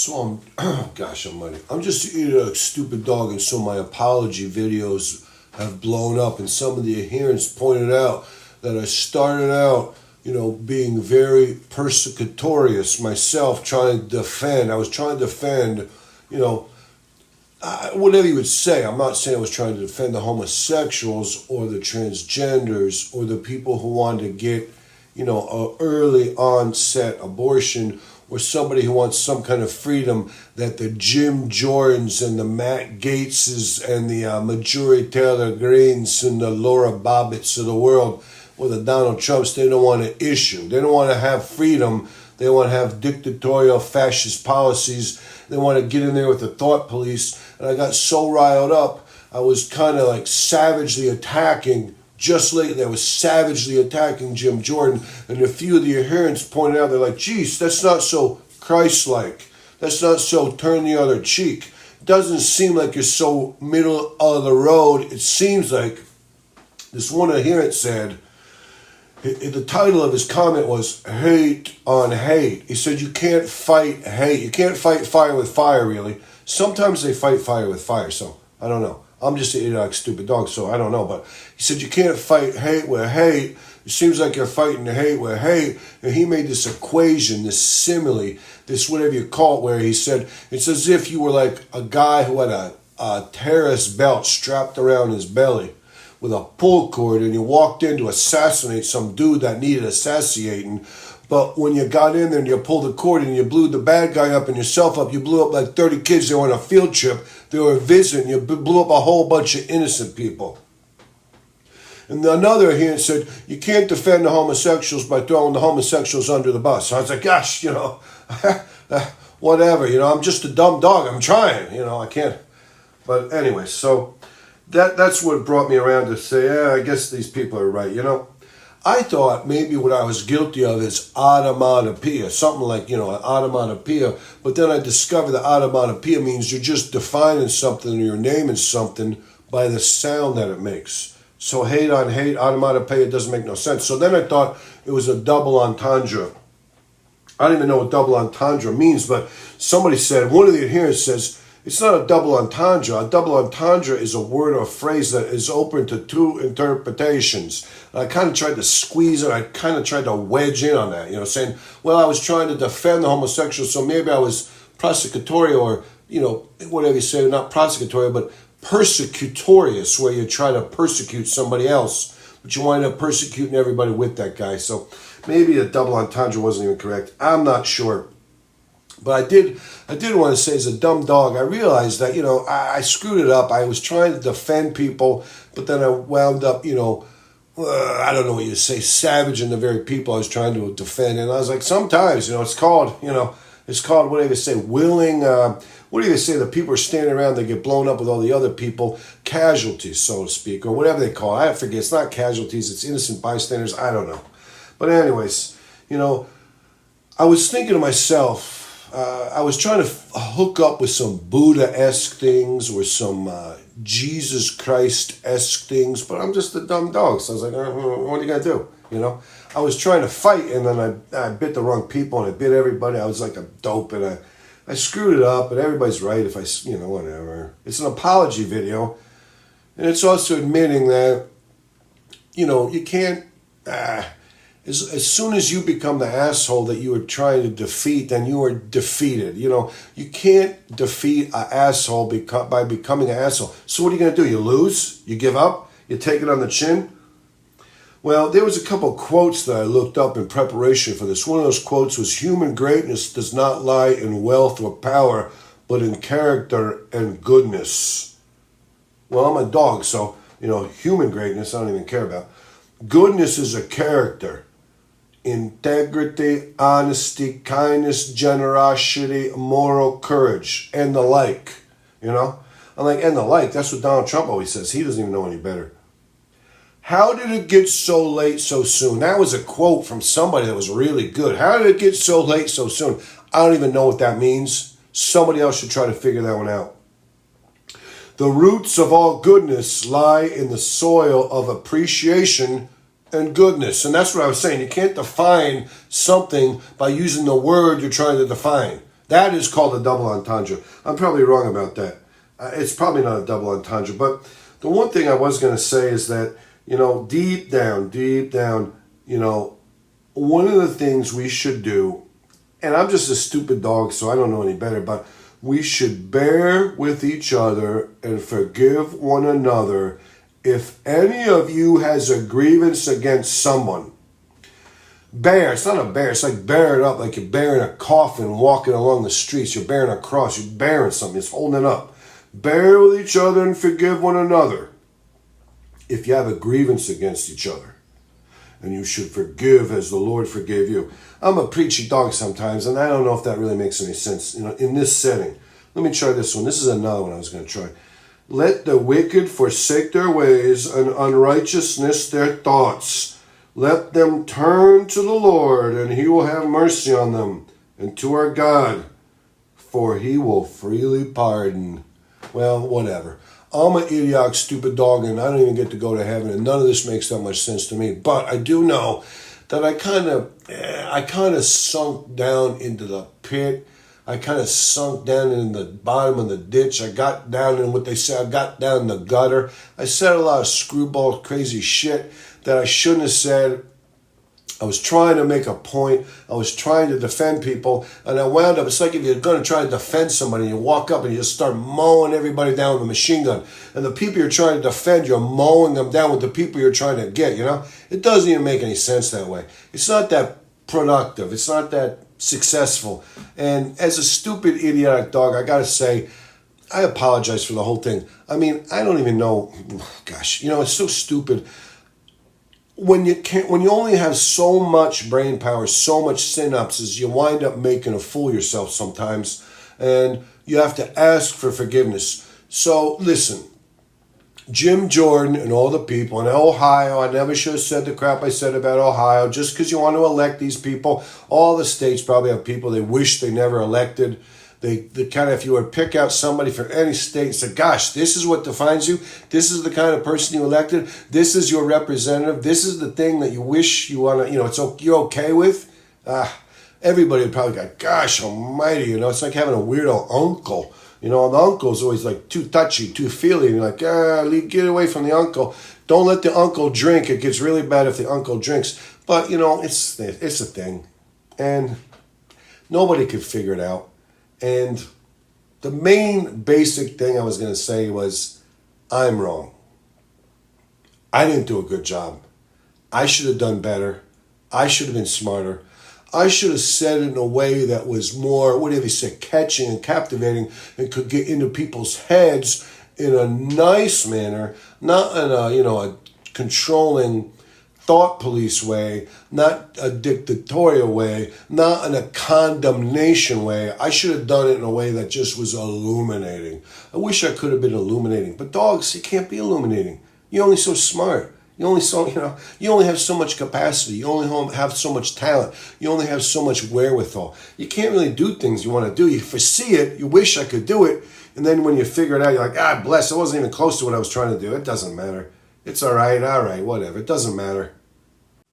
So gosh almighty, I'm just a stupid dog, and so my apology videos have blown up, and some of the adherents pointed out that I started out, being very persecutorious myself, trying to defend. I was trying to defend, whatever you would say. I'm not saying I was trying to defend the homosexuals or the transgenders or the people who wanted to get, a early onset abortion, or somebody who wants some kind of freedom that the Jim Jordans and the Matt Gateses and the Marjorie Taylor Greens and the Laura Bobbitts of the world, or the Donald Trumps, they don't want to issue. They don't want to have freedom. They want to have dictatorial fascist policies. They want to get in there with the thought police. And I got so riled up, I was kind of like savagely attacking. Just lately, I was savagely attacking Jim Jordan, and a few of the adherents pointed out, they're like, geez, that's not so Christ-like. That's not so turn the other cheek. It doesn't seem like you're so middle of the road. It seems like, this one adherent said, the title of his comment was Hate on Hate. He said, you can't fight hate. You can't fight fire with fire, really. Sometimes they fight fire with fire, so I don't know. I'm just an idiotic, stupid dog, so I don't know. But he said, you can't fight hate with hate. It seems like you're fighting hate with hate. And he made this equation, this simile, this whatever you call it, where he said, it's as if you were like a guy who had a terrorist belt strapped around his belly with a pull cord, and you walked in to assassinate some dude that needed assassinating. But when you got in there and you pulled the cord and you blew the bad guy up and yourself up, you blew up like 30 kids. They were on a field trip. They were visiting. You blew up a whole bunch of innocent people. And another here said, you can't defend the homosexuals by throwing the homosexuals under the bus. I was like, gosh, whatever. I'm just a dumb dog. I'm trying. I can't. But anyway, so that's what brought me around to say, yeah, I guess these people are right, I thought maybe what I was guilty of is automatopoeia, something like, an automatopoeia. But then I discovered that automatopoeia means you're just defining something or you're naming something by the sound that it makes. So hate on hate, automatopoeia doesn't make no sense. So then I thought it was a double entendre. I don't even know what double entendre means, but somebody said, one of the adherents says, it's not a double entendre. A double entendre is a word or a phrase that is open to two interpretations. And I kind of tried to squeeze it. I kind of tried to wedge in on that, saying, well, I was trying to defend the homosexuals, so maybe I was prosecutorial or, whatever you say, not prosecutorial, but persecutorious, where you try to persecute somebody else, but you wind up persecuting everybody with that guy. So maybe a double entendre wasn't even correct. I'm not sure. But I did want to say, as a dumb dog, I realized that, I screwed it up. I was trying to defend people, but then I wound up, I don't know what you say, savaging the very people I was trying to defend. And I was like, sometimes, it's called, what do they say, willing, what do they say, the people are standing around, they get blown up with all the other people, casualties, so to speak, or whatever they call it. I forget, it's not casualties, it's innocent bystanders, I don't know. But anyways, I was thinking to myself, I was trying to hook up with some Buddha-esque things or some Jesus Christ-esque things, but I'm just a dumb dog. So I was like, what are you going to do? I was trying to fight, and then I bit the wrong people, and I bit everybody. I was like a dope, and I screwed it up, and everybody's right if I, whatever. It's an apology video, and it's also admitting that, you can't... As soon as you become the asshole that you were trying to defeat, then you are defeated. You can't defeat an asshole by becoming an asshole. So what are you going to do? You lose? You give up? You take it on the chin? Well, there was a couple quotes that I looked up in preparation for this. One of those quotes was, human greatness does not lie in wealth or power, but in character and goodness. Well, I'm a dog, so, human greatness I don't even care about. Goodness is a character. Integrity, honesty, kindness, generosity, moral courage, and the like. I'm like, and the like, that's what Donald Trump always says. He doesn't even know any better. How did it get so late so soon? That was a quote from somebody that was really good. How did it get so late so soon? I don't even know what that means. Somebody else should try to figure that one out. The roots of all goodness lie in the soil of appreciation and goodness. And that's what I was saying. You can't define something by using the word you're trying to define. That is called a double entendre. I'm probably wrong about that. It's probably not a double entendre. But the one thing I was going to say is that, deep down, one of the things we should do, and I'm just a stupid dog, so I don't know any better, but we should bear with each other and forgive one another. If any of you has a grievance against someone, bear. It's not a bear. It's like bear it up, like you're bearing a coffin walking along the streets. You're bearing a cross. You're bearing something. It's holding it up. Bear with each other and forgive one another. If you have a grievance against each other, and you should forgive as the Lord forgave you. I'm a preachy dog sometimes, and I don't know if that really makes any sense. In this setting, let me try this one. This is another one I was going to try. Let the wicked forsake their ways, and unrighteousness their thoughts. Let them turn to the Lord, and he will have mercy on them, and to our God, for he will freely pardon. Well, whatever. I'm an idiotic, stupid dog, and I don't even get to go to heaven, and none of this makes that much sense to me. But I do know that I kind of sunk down into the pit. I kind of sunk down in the bottom of the ditch. I got down in what they say, I got down in the gutter. I said a lot of screwball, crazy shit that I shouldn't have said. I was trying to make a point. I was trying to defend people. And I wound up, it's like if you're going to try to defend somebody, you walk up and you just start mowing everybody down with a machine gun. And the people you're trying to defend, you're mowing them down with the people you're trying to get, It doesn't even make any sense that way. It's not that productive. It's not that successful. And as a stupid, idiotic dog, I got to say, I apologize for the whole thing. I mean, I don't even know. Gosh, it's so stupid. When you only have so much brain power, so much synapses, you wind up making a fool of yourself sometimes, and you have to ask for forgiveness. So listen, Jim Jordan and all the people in Ohio, I never should have said the crap I said about Ohio, just because you want to elect these people. All the states probably have people they wish they never elected. They kind of, if you were to pick out somebody from any state and say, gosh, this is what defines you. This is the kind of person you elected. This is your representative. This is the thing that you wish you want to, you're okay with. Everybody would probably go, gosh almighty, it's like having a weirdo uncle. The uncle's always like too touchy, too feely. And you're like, get away from the uncle. Don't let the uncle drink. It gets really bad if the uncle drinks. But, it's a thing. And nobody could figure it out. And the main basic thing I was going to say was, I'm wrong. I didn't do a good job. I should have done better. I should have been smarter. I should have said it in a way that was more, whatever you say, catching and captivating and could get into people's heads in a nice manner, not in a controlling thought police way, not a dictatorial way, not in a condemnation way. I should have done it in a way that just was illuminating. I wish I could have been illuminating, but dogs, you can't be illuminating. You're only so smart. You only have so much capacity. You only have so much talent. You only have so much wherewithal. You can't really do things you want to do. You foresee it. You wish I could do it. And then when you figure it out, you're like, bless, I wasn't even close to what I was trying to do. It doesn't matter. It's all right, whatever. It doesn't matter.